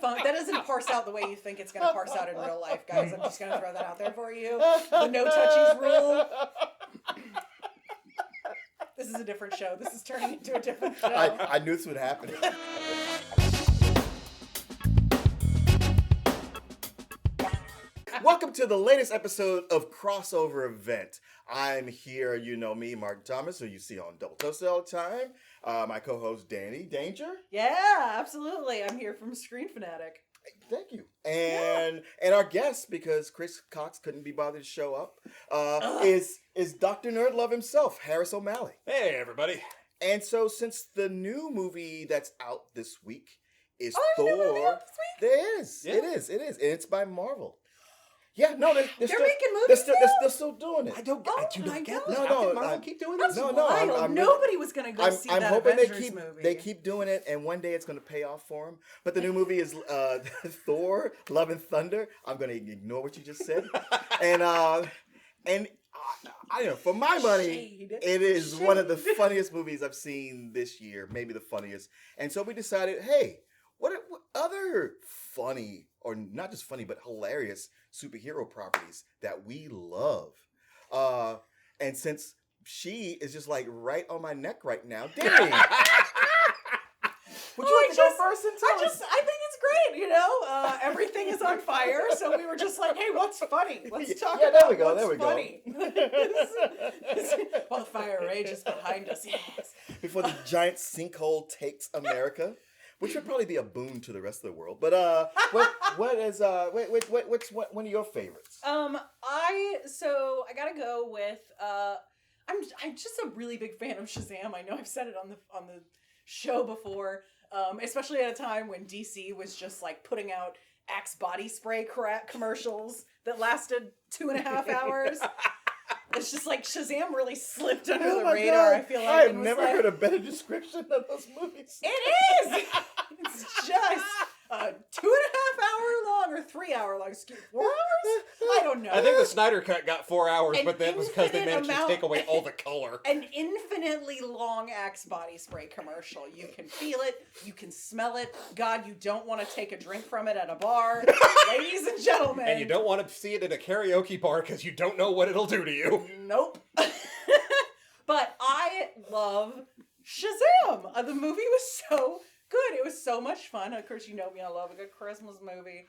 fun. That doesn't parse out the way you think it's going to parse out in real life, guys. I'm just going to throw that out there for you. The no touchies rule. This is a different show. This is turning into a different show. I knew this would happen. Welcome to the latest episode of Crossover Event. I'm here, you know me, Martin Thomas, who you see on Double Toasted all the time. My co-host, Danny Danger. Yeah, absolutely. I'm here from Screen Fanatic. Thank you. And our guest, because Chris Cox couldn't be bothered to show up, is Dr. Nerd Love himself, Harris O'Malley. Hey, everybody. And so, since the new movie that's out this week is Thor. Thor, There's a new movie out this week? there is. Yeah. It is. And it's by Marvel. Yeah, no, they're still, making movies they're still doing it. I don't my get God. this. No, How no, can Marvel I'm- keep doing That's this? No, wild. I'm Nobody was going to go see I'm that hoping Avengers movie. they keep doing it, and one day it's going to pay off for them. But the new movie is Thor: Love and Thunder. I'm going to ignore what you just said, and I don't know. For my money, Shade. it is one of the funniest movies I've seen this year, maybe the funniest. And so we decided, hey, what other funny, or not just funny, but hilarious superhero properties that we love? And since she is just like right on my neck right now, Danny, would you like to go first and tell us? I think it's great, you know? Everything is on fire, so we were just like, hey, what's funny? Let's talk Yeah, about there we go, what's there we go. funny. While the fire rages behind us, yes. Before the giant sinkhole takes America, which would probably be a boon to the rest of the world. But what's one of your favorites? I gotta go with I'm just a really big fan of Shazam. I know I've said it on the show before, especially at a time when DC was just like putting out Axe body spray commercials that lasted 2.5 hours. It's just like Shazam really slipped under the radar. God. I feel like I've and was never like, heard a better description of those movies. It is. It's just 2.5 hour long or 3 hour long. 4 hours? I don't know. I think the Snyder Cut got 4 hours, An but that was because they infinite managed to amount- take away all the color. An infinitely long Axe body spray commercial. You can feel it. You can smell it. God, you don't want to take a drink from it at a bar. Ladies and gentlemen. And you don't want to see it at a karaoke bar because you don't know what it'll do to you. Nope. But I love Shazam. The movie was so good. It was so much fun. Of course, you know me. I love a good Christmas movie.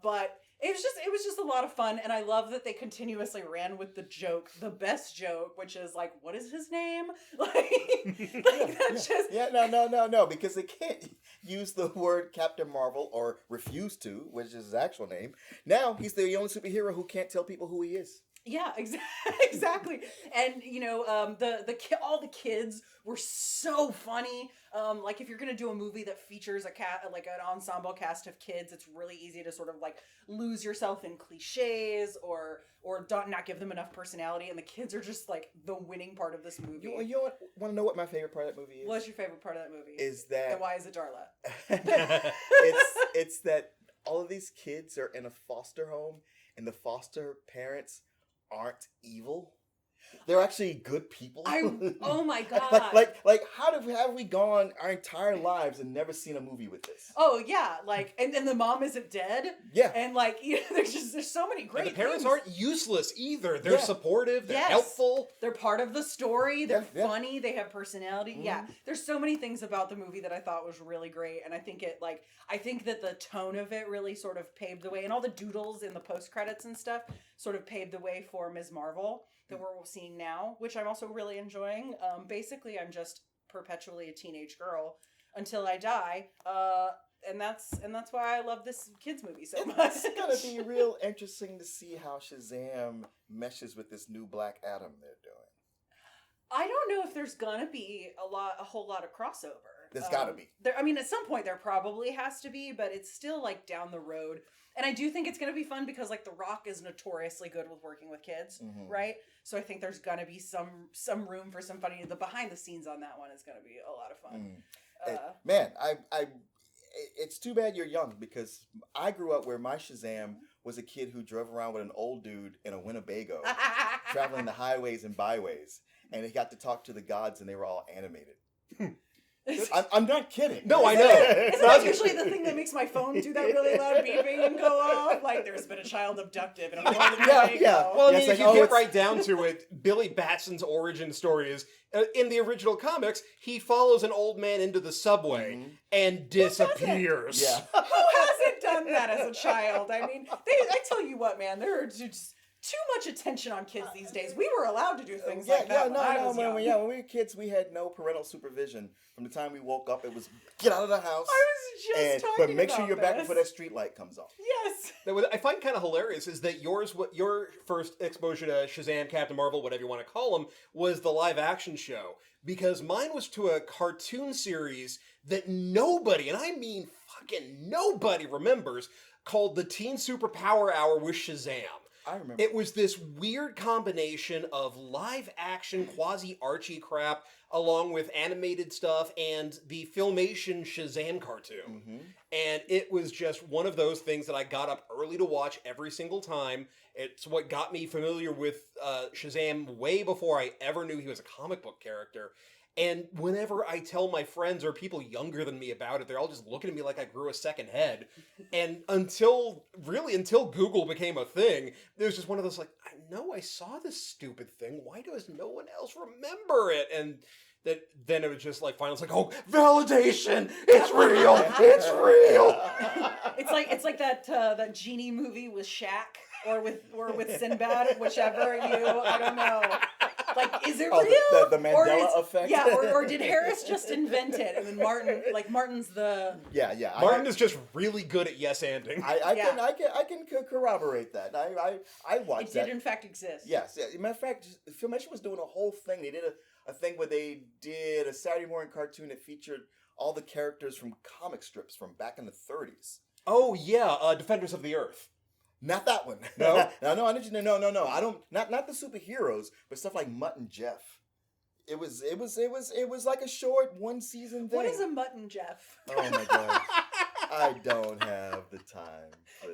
But it was just a lot of fun, and I love that they continuously ran with the joke, the best joke, which is like, what is his name? Like that's just No, because they can't use the word Captain Marvel or refuse to, which is his actual name. Now he's the only superhero who can't tell people who he is. Yeah, exactly. And you know, all the kids were so funny. Like if you're gonna do a movie that features an ensemble cast of kids, it's really easy to sort of like lose yourself in cliches or not give them enough personality. And the kids are just like the winning part of this movie. You want to know what my favorite part of that movie is? What's your favorite part of that movie? Is that And why is it Darla? it's that all of these kids are in a foster home, and the foster parents aren't evil. They're actually good people. Oh my God. like how have we gone our entire lives and never seen a movie with this? Oh yeah, like and the mom isn't dead. Yeah. And like there's so many great And the parents things. aren't useless either. They're supportive. They're Yes. helpful. They're part of the story. They're Yeah. funny. They have personality. Mm-hmm. Yeah. There's so many things about the movie that I thought was really great. And I think that the tone of it really sort of paved the way. And all the doodles in the post-credits and stuff sort of paved the way for Ms. Marvel that we're seeing now, which I'm also really enjoying. Basically, I'm just perpetually a teenage girl until I die. And that's why I love this kids movie so much. It's gonna be real interesting to see how Shazam meshes with this new Black Adam they're doing. I don't know if there's gonna be a whole lot of crossover. There's gotta be. At some point there probably has to be, but it's still like down the road. And I do think it's gonna be fun because like The Rock is notoriously good with working with kids, right? So I think there's gonna be some room for some funny. The behind the scenes on that one is gonna be a lot of fun. Man, it's too bad you're young, because I grew up where my Shazam was a kid who drove around with an old dude in a Winnebago, traveling the highways and byways, and he got to talk to the gods, and they were all animated. I'm not kidding. No, I know. Isn't that usually the thing that makes my phone do that really loud beeping and go off? Like, there's been a child abducted, and I'm going to Yeah. Well, I Yeah, mean, it's if like, you oh, get right down to it, Billy Batson's origin story is, in the original comics, he follows an old man into the subway and disappears. Yeah. Who hasn't done that as a child? I mean, I tell you what, man, there are just too much attention on kids these days. We were allowed to do things like that when I was young. When we were kids, we had no parental supervision. From the time we woke up, it was get out of the house. I was just talking but make sure about you're back this. before that street light comes on. Yes. What I find kind of hilarious is that your first exposure to Shazam, Captain Marvel, whatever you want to call him, was the live action show. Because mine was to a cartoon series that nobody, and I mean fucking nobody, remembers, called the Teen Superpower Hour with Shazam. I remember. It was this weird combination of live action quasi-Archie crap along with animated stuff and the Filmation Shazam cartoon. And it was just one of those things that I got up early to watch every single time. It's what got me familiar with Shazam way before I ever knew he was a comic book character. And whenever I tell my friends or people younger than me about it, they're all just looking at me like I grew a second head. And until Google became a thing, it was just one of those like, I know I saw this stupid thing. Why does no one else remember it? And then it was just like, finally, it's like, oh, validation! It's real! It's real! It's like that genie movie with Shaq or with Sinbad, whichever I don't know. Like, is it real? The Mandela effect? Yeah, or did Harris just invent it? And then Martin's the... Yeah. Martin is just really good at yes-anding. I can corroborate that. I watched that. It did in fact exist. Yes. Yeah. Matter of fact, Filmation was doing a whole thing. They did a thing where they did a Saturday morning cartoon that featured all the characters from comic strips from back in the 30s. Oh, yeah, Defenders of the Earth. Not that one. No? No, I need you to no. I don't not the superheroes, but stuff like Mutt and Jeff. It was like a short one season thing. What is a Mutt and Jeff? Oh my god. I don't have the time for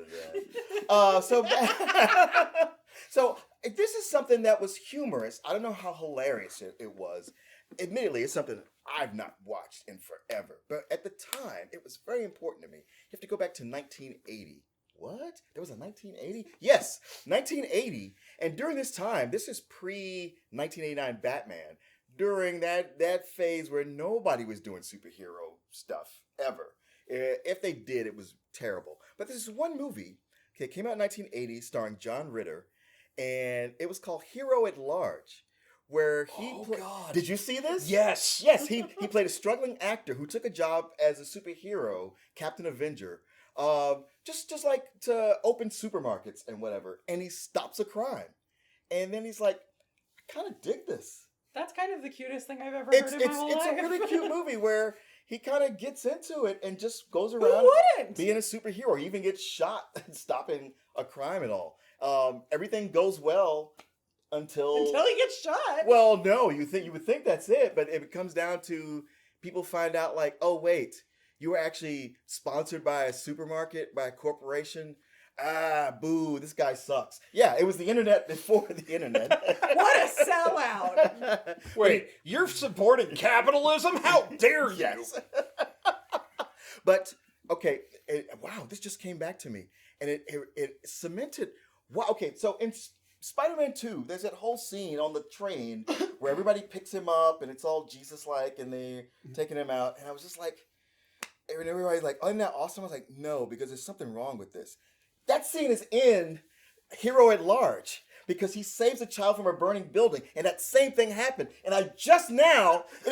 that. So this is something that was humorous. I don't know how hilarious it was. Admittedly, it's something I've not watched in forever. But at the time, it was very important to me. You have to go back to 1980. What? There was a 1980? Yes, 1980. And during this time, this is pre-1989 Batman. During that phase where nobody was doing superhero stuff, ever. If they did, it was terrible. But this is one movie, okay, it came out in 1980, starring John Ritter, and it was called Hero at Large, where he God. Did you see this? Yes. Yes, he played a struggling actor who took a job as a superhero, Captain Avenger, just like to open supermarkets and whatever, and he stops a crime. And then he's like, I kind of dig this. That's kind of the cutest thing I've ever heard in my whole life. It's a really cute movie where he kind of gets into it and just goes around Who wouldn't? being a superhero. He even gets shot stopping a crime and all. Everything goes well until he gets shot. Well, no, you would think that's it, but it comes down to people find out like, oh wait, you were actually sponsored by a supermarket, by a corporation. Ah, boo, this guy sucks. Yeah, it was the internet before the internet. What a sellout. Wait, you're supporting capitalism? How dare you? Yes. But, okay, wow, this just came back to me. And it cemented, wow, okay, so in Spider-Man 2, there's that whole scene on the train where everybody picks him up and it's all Jesus-like and they're taking him out. And I was just like, and everybody's like, oh, isn't that awesome? I was like, no, because there's something wrong with this. That scene is in Hero at Large because he saves a child from a burning building, and that same thing happened. And it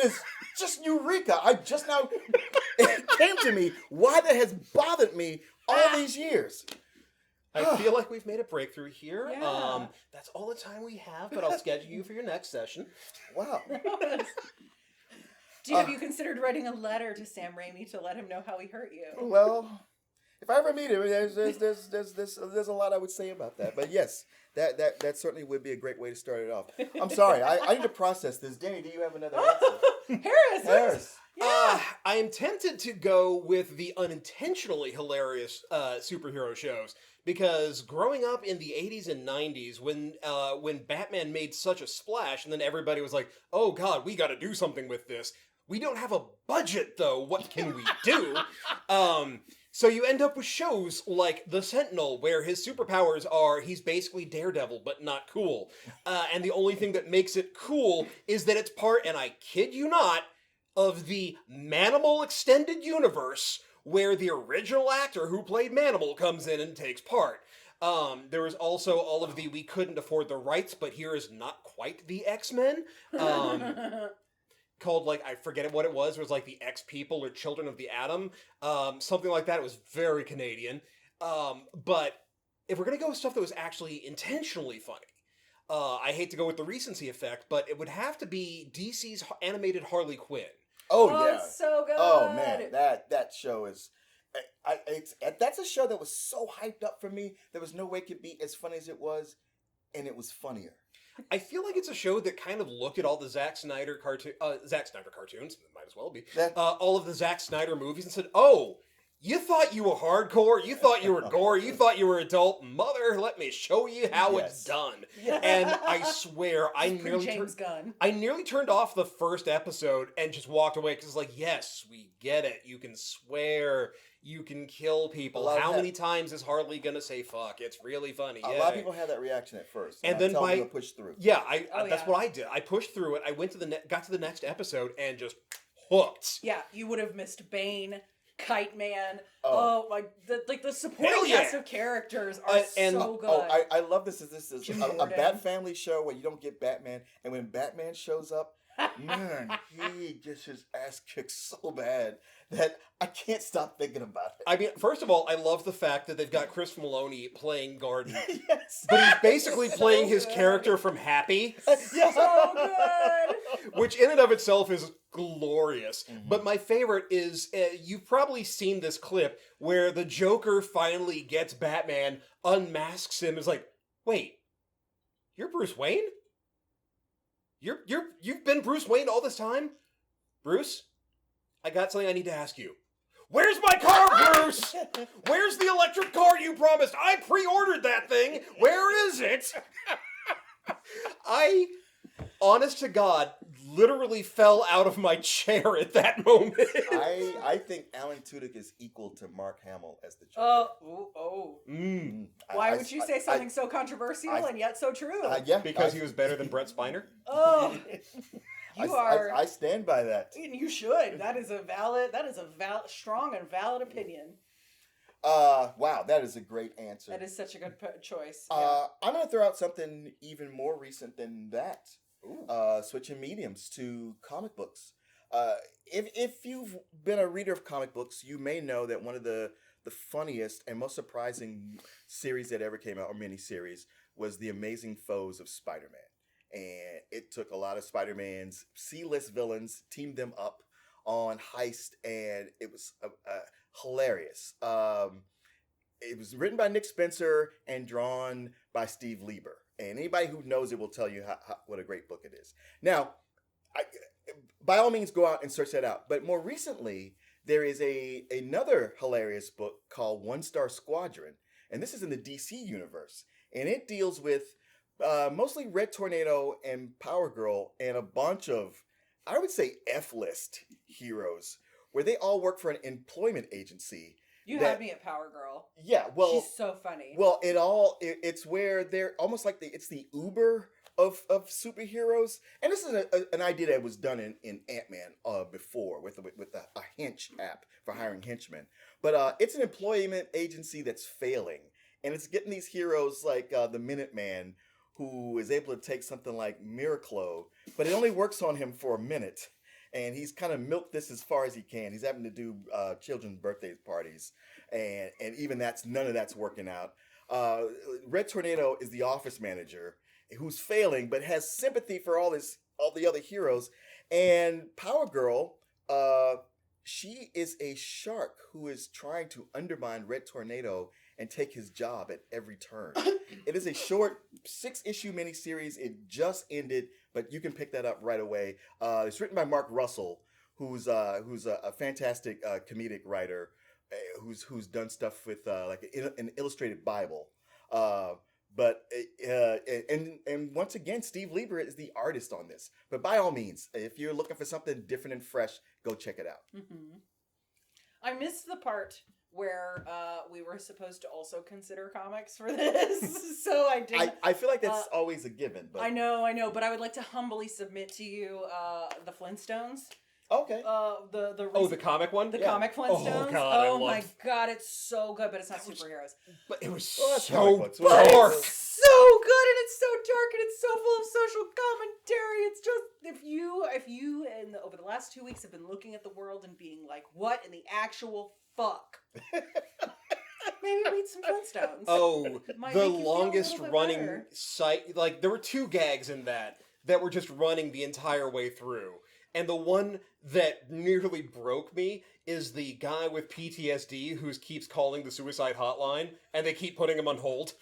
is just eureka. It came to me why that has bothered me all these years. I feel like we've made a breakthrough here. Yeah. That's all the time we have, but I'll schedule you for your next session. Wow. Have you considered writing a letter to Sam Raimi to let him know how he hurt you? Well, if I ever meet him, there's a lot I would say about that. But yes, that certainly would be a great way to start it off. I'm sorry, I need to process this. Danny, do you have another answer? Harris. Yeah. I am tempted to go with the unintentionally hilarious superhero shows because growing up in the 80s and 90s, when Batman made such a splash, and then everybody was like, "Oh God, we got to do something with this." We don't have a budget, though. What can we do? So you end up with shows like The Sentinel, where his superpowers are he's basically Daredevil, but not cool. And the only thing that makes it cool is that it's part, and I kid you not, of the Manimal Extended Universe, where the original actor who played Manimal comes in and takes part. There was also all of the we couldn't afford the rights, but here is not quite the X-Men. Called, like, I forget what it was. It was like the X People or Children of the Atom. Something like that. It was very Canadian. But if we're going to go with stuff that was actually intentionally funny, I hate to go with the recency effect, but it would have to be DC's animated Harley Quinn. Oh, Oh, yeah. it's so good. Oh man, that show is. That's a show that was so hyped up for me. There was no way it could be as funny as it was, and it was funnier. I feel like it's a show that kind of looked at all the Zack Snyder cartoons, might as well be, all of the Zack Snyder movies and said, oh, you thought you were hardcore, you thought you were gore, you thought you were adult, mother, let me show you how it's done. Yeah. And I swear, I nearly turned off the first episode and just walked away because it's like, yes, we get it, you can swear, you can kill people. How many times is Harley gonna say fuck? It's really funny. A lot of people had that reaction at first, and then them to push through. Yeah, that's what I did. I pushed through it. I went to got to the next episode and just hooked. Yeah, you would have missed Bane, Kite Man. The supporting cast of characters are so good. Oh, I love this. This is a Bat Family show where you don't get Batman, and when Batman shows up, man, he gets his ass kicked so bad that I can't stop thinking about it. I mean, first of all, I love the fact that they've got Chris Maloney playing Garden. Yes. But he's basically playing his character from Happy. So good. Which in and of itself is glorious. Mm-hmm. But my favorite is, you've probably seen this clip where the Joker finally gets Batman, unmasks him, is like, wait, you're Bruce Wayne? You've been Bruce Wayne all this time? Bruce, I got something I need to ask you. Where's my car, Bruce? Where's the electric car you promised? I pre-ordered that thing. Where is it? I, honest to God, literally fell out of my chair at that moment. I think Alan Tudyk is equal to Mark Hamill as the Joker. Why would you say something so controversial and yet so true? Because he was better than Brett Spiner? Oh, I stand by that. You should. That is a strong and valid opinion. Wow, that is a great answer. That is such a good choice. I'm going to throw out something even more recent than that. Switching mediums to comic books. If you've been a reader of comic books, you may know that one of the funniest and most surprising series that ever came out, or miniseries, was The Amazing Foes of Spider-Man. And it took a lot of Spider-Man's C-list villains, teamed them up on heist, and it was hilarious. It was written by Nick Spencer and drawn by Steve Lieber. And anybody who knows it will tell you what a great book it is. Now, by all means, go out and search that out. But more recently, there is another hilarious book called One Star Squadron. And this is in the DC universe. And it deals with mostly Red Tornado and Power Girl and a bunch of, I would say, F-list heroes, where they all work for an employment agency. You had me at Power Girl. Yeah, well, she's so funny. Well, it's where they're almost like it's the Uber of superheroes, and this is an idea that was done in Ant-Man before with a hench app for hiring henchmen. But it's an employment agency that's failing, and it's getting these heroes like the Minuteman, who is able to take something like Miraclo, but it only works on him for a minute. And he's kind of milked this as far as he can. He's having to do children's birthday parties. And even none of that's working out. Red Tornado is the office manager who's failing, but has sympathy for all the other heroes. And Power Girl, she is a shark who is trying to undermine Red Tornado and take his job at every turn. It is a short 6-issue miniseries. It just ended, but you can pick that up right away. It's written by Mark Russell, who's a fantastic comedic writer, who's done stuff with like an illustrated Bible. But and once again, Steve Lieber is the artist on this. But by all means, if you're looking for something different and fresh, go check it out. Mm-hmm. I missed the part where we were supposed to also consider comics for this, so I didn't. I feel like that's always a given. But I know, but I would like to humbly submit to you the Flintstones. Okay. The comic one? The comic Flintstones. Oh, God, oh my God, it's so good, but it's not superheroes. But it was Well, so comic books. dark. So good, and it's so dark, and it's so full of social commentary. It's just if you over the last 2 weeks have been looking at the world and being like, what in the actual fuck? Maybe read some Flintstones. Oh, Might the make you feel a longest little bit running better. site. Like, there were 2 gags in that were just running the entire way through. And the one that nearly broke me is the guy with PTSD who keeps calling the suicide hotline, and they keep putting him on hold.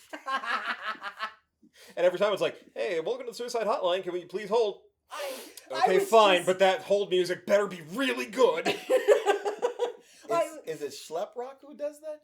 And every time it's like, hey, welcome to the suicide hotline, can we please hold? Okay, fine, but that hold music better be really good. Is it Schleprock who does that?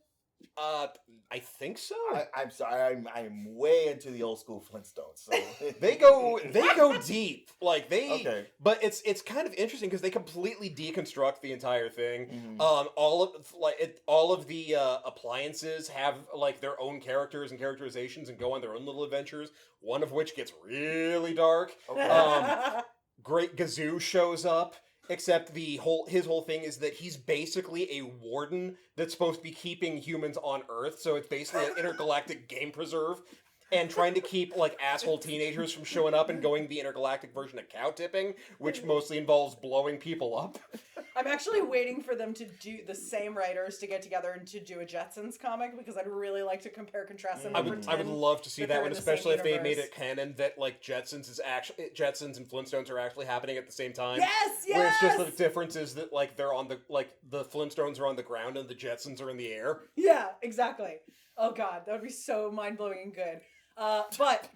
I think so. I'm sorry, I'm way into the old school Flintstones. So They go deep, like Okay. But it's kind of interesting because they completely deconstruct the entire thing. Mhm. All of the appliances have like their own characters and characterizations and go on their own little adventures. One of which gets really dark. Okay. Great Gazoo shows up. Except his whole thing is that he's basically a warden that's supposed to be keeping humans on Earth, so it's basically an intergalactic game preserve, and trying to keep like asshole teenagers from showing up and going the intergalactic version of cow tipping, which mostly involves blowing people up. I'm actually waiting for them to do the same writers to get together and to do a Jetsons comic because I'd really like to compare contrast them. I would love to see that one, they're in the same especially if they made universe. it canon that like Jetsons and Flintstones are actually happening at the same time. Yes. Where it's just the difference is that like they're on the Flintstones are on the ground and the Jetsons are in the air. Yeah, exactly. Oh God, that would be so mind blowing and good. But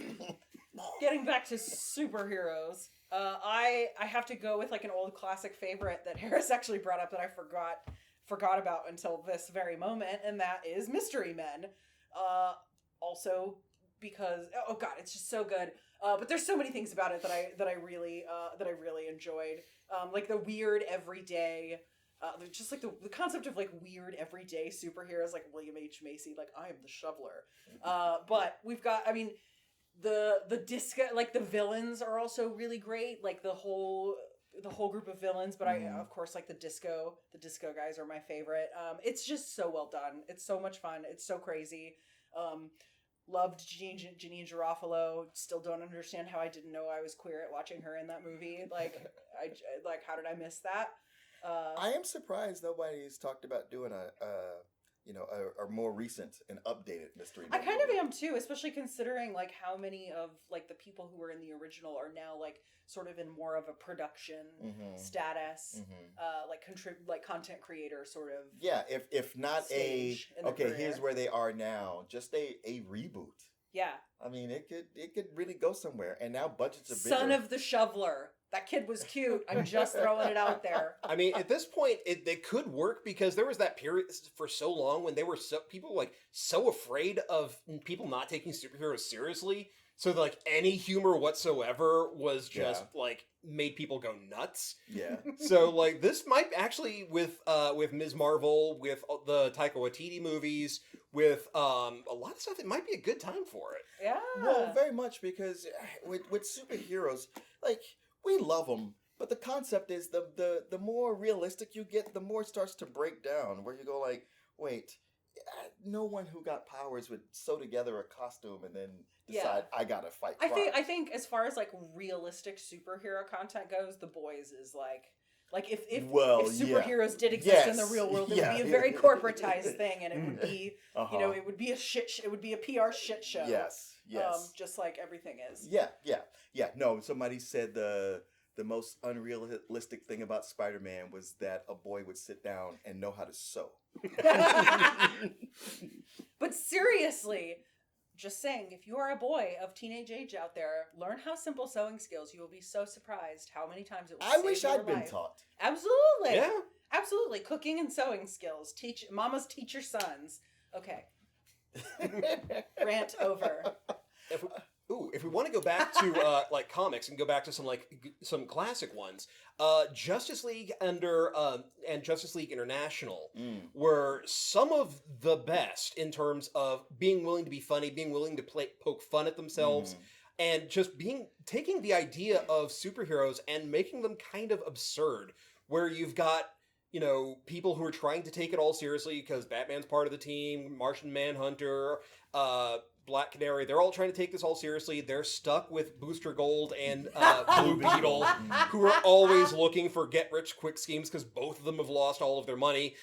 getting back to superheroes, I have to go with like an old classic favorite that Harris actually brought up that I forgot about until this very moment, and that is Mystery Men. Also because oh God, it's just so good. But there's so many things about it that I really enjoyed. Like the weird everyday. Just like the concept of like weird everyday superheroes like William H. Macy, like I am the shoveler. But we've got, I mean, the disco, like the villains are also really great, like the whole group of villains. But I of course like the disco guys are my favorite. It's just so well done. It's so much fun. It's so crazy. Loved Janine Garofalo. Still don't understand how I didn't know I was queer at watching her in that movie. Like how did I miss that? I am surprised nobody's talked about doing a more recent and updated Mystery I Men kind of movie. am too, especially considering like how many of like the people who were in the original are now like sort of in more of a production status, like content creator sort of. Yeah, if not stage in their here's career. where they are now, just a reboot. Yeah. I mean, it could really go somewhere, and now budgets are bigger. Son of the Shoveler. That kid was cute. I'm just throwing it out there. I mean, at this point, it could work because there was that period for so long when they were people like so afraid of people not taking superheroes seriously. So like any humor whatsoever was just like made people go nuts. Yeah. So like this might actually with Ms. Marvel, with the Taika Waititi movies, with a lot of stuff, it might be a good time for it. Yeah. Well, very much because with superheroes, like we love them, but the concept is the more realistic you get, the more it starts to break down. Where you go like, wait, no one who got powers would sew together a costume and then decide I gotta fight crime. I think as far as like realistic superhero content goes, The Boys is like if superheroes did exist in the real world, it would be a very corporatized thing, and it would be it would be a PR shit show. Yes. Just like everything is. Yeah. No, somebody said the most unrealistic thing about Spider-Man was that a boy would sit down and know how to sew. But seriously, just saying, if you are a boy of teenage age out there, learn how simple sewing skills. You will be so surprised how many times it will I save wish your I'd been life. taught. Absolutely. Yeah. Absolutely. Cooking and sewing skills. Mamas teach your sons. Okay. Rant over. if we want to go back to like comics and go back to some classic ones, Justice League and Justice League International were some of the best in terms of being willing to be funny, being willing to poke fun at themselves, and just taking the idea of superheroes and making them kind of absurd, where you've got, you know, people who are trying to take it all seriously because Batman's part of the team, Martian Manhunter, Black Canary, they're all trying to take this all seriously. They're stuck with Booster Gold and Blue Beetle, who are always looking for get-rich-quick schemes because both of them have lost all of their money.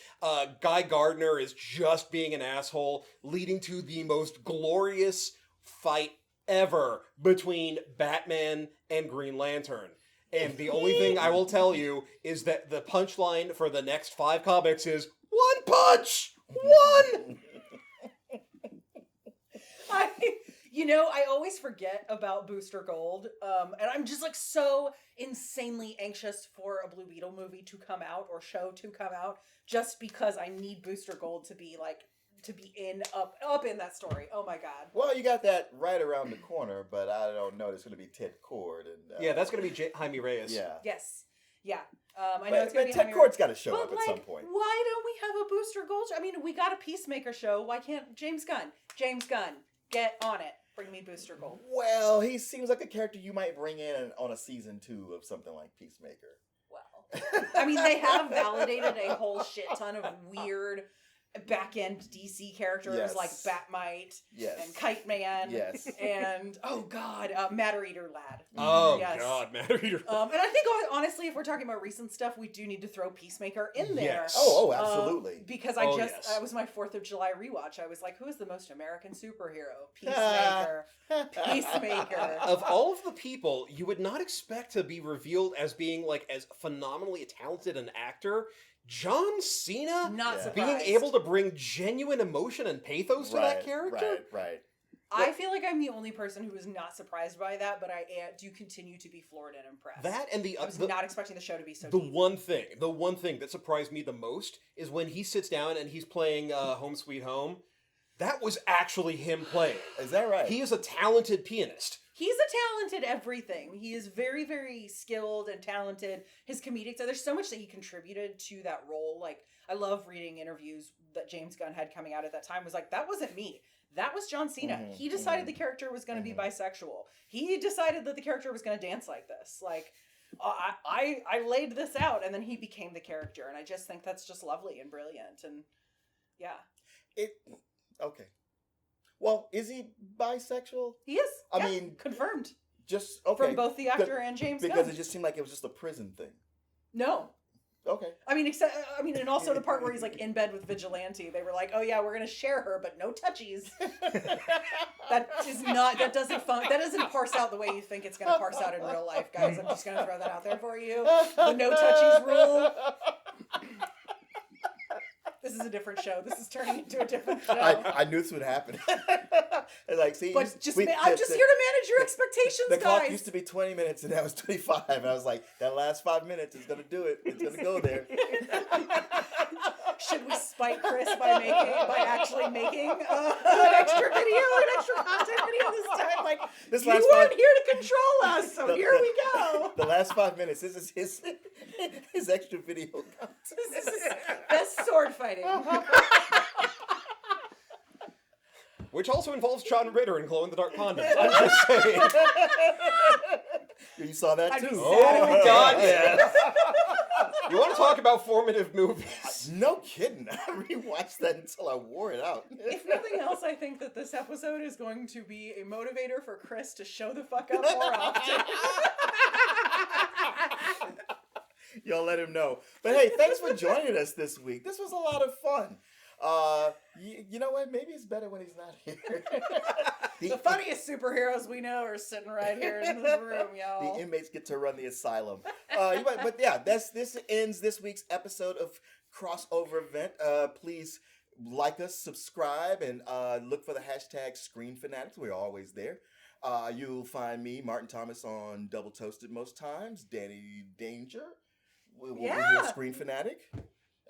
Guy Gardner is just being an asshole, leading to the most glorious fight ever between Batman and Green Lantern. And the only thing I will tell you is that the punchline for the next 5 comics is, one punch! One! I always forget about Booster Gold, and I'm just like so insanely anxious for a Blue Beetle movie to come out or show to come out, just because I need Booster Gold to be up in that story. Oh my god. Well, you got that right around the corner, but I don't know. It's going to be Ted Cord and yeah, that's going to be Jaime Reyes. Yeah. Yes. Yeah. I know it's going to be Ted Cord's got to show but up at some point. Why don't we have a Booster Gold show? I mean, we got a Peacemaker show. Why can't James Gunn, get on it. Bring me Booster Gold. Well, he seems like a character you might bring in on a season 2 of something like Peacemaker. Well, I mean, they have validated a whole shit ton of weird back-end DC characters like Batmite and Kite Man and Matter Eater Lad. Oh god, Matter Eater. And I think honestly, if we're talking about recent stuff, we do need to throw Peacemaker in there. Yes. Oh, absolutely. Because I was my 4th of July rewatch. I was like, who is the most American superhero? Peacemaker. Peacemaker. Of all of the people you would not expect to be revealed as being like as phenomenally talented an actor, John Cena being able to bring genuine emotion and pathos to that character? Right. I feel like I'm the only person who is not surprised by that, but I do continue to be floored and impressed. That and I was not expecting the show to be so the deep. The one thing that surprised me the most is when he sits down and he's playing Home Sweet Home. That was actually him playing. Is that right? He is a talented pianist. He's a talented everything. He is very, very skilled and talented. His comedic, so there's so much that he contributed to that role. Like, I love reading interviews that James Gunn had coming out at that time. Was like, that wasn't me. That was John Cena. He decided the character was going to be bisexual. He decided that the character was going to dance like this. Like, I laid this out, and then he became the character. And I just think that's just lovely and brilliant. And yeah. Okay. Well, is he bisexual? He is. I mean, confirmed. Just okay. From both the actor and James Gunn. Because it just seemed like it was just a prison thing. No. Okay. I mean, and also the part where he's like in bed with Vigilante. They were like, "Oh yeah, we're gonna share her, but no touchies." That doesn't parse out the way you think it's gonna parse out in real life, guys. I'm just gonna throw that out there for you. The no touchies rule. This is a different show. This is turning into a different show. I knew this would happen. Like, see, but I'm just here to manage your expectations, the guys. clock used to be 20 minutes, and now it's 25. And I was like, that last 5 minutes is gonna do it. It's gonna go there. Should we spite Chris by actually making an extra content video this time? Like, you weren't here to control us, so here we go. The last 5 minutes. This is his extra video content. This is best sword fighting. Which also involves John Ritter and glow-in-the-dark condoms. I'm just saying. You saw that too. Oh god, yes. You want to talk about formative movies? No kidding. I rewatched that until I wore it out. If nothing else, I think that this episode is going to be a motivator for Chris to show the fuck up more often. Y'all let him know. But hey, thanks for joining us this week. This was a lot of fun. You know what? Maybe it's better when he's not here. The funniest superheroes we know are sitting right here in this room, y'all. The inmates get to run the asylum. But yeah, this ends this week's episode of Crossover Event. Please like us, subscribe, and look for the hashtag Screen Fanatics. We're always there. You'll find me, Martin Thomas, on Double Toasted most times. Danny Danger. We'll be here, Screen Fanatic.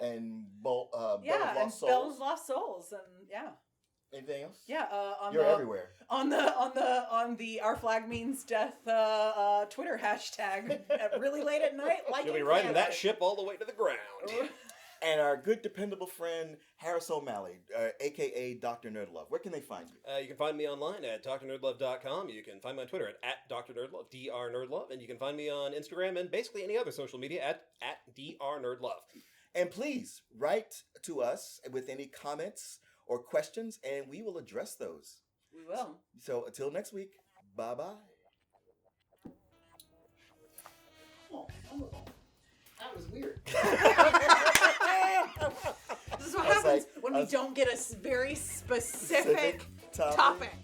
And Bell's Lost Souls. Bell's Lost Souls, and yeah. Anything else? Yeah, You're everywhere. on the Our Flag Means Death Twitter hashtag at really late at night. Like You'll be riding that ship all the way to the ground. And our good, dependable friend, Harris O'Malley, a.k.a. Dr. Nerdlove. Where can they find you? You can find me online at drnerdlove.com. You can find me on Twitter at drnerdlove, drnerdlove. And you can find me on Instagram and basically any other social media at drnerdlove. And please, write to us with any comments or questions, and we will address those. We will. So until next week, bye-bye. Oh, that was weird. This is what happens when we don't get a very specific topic.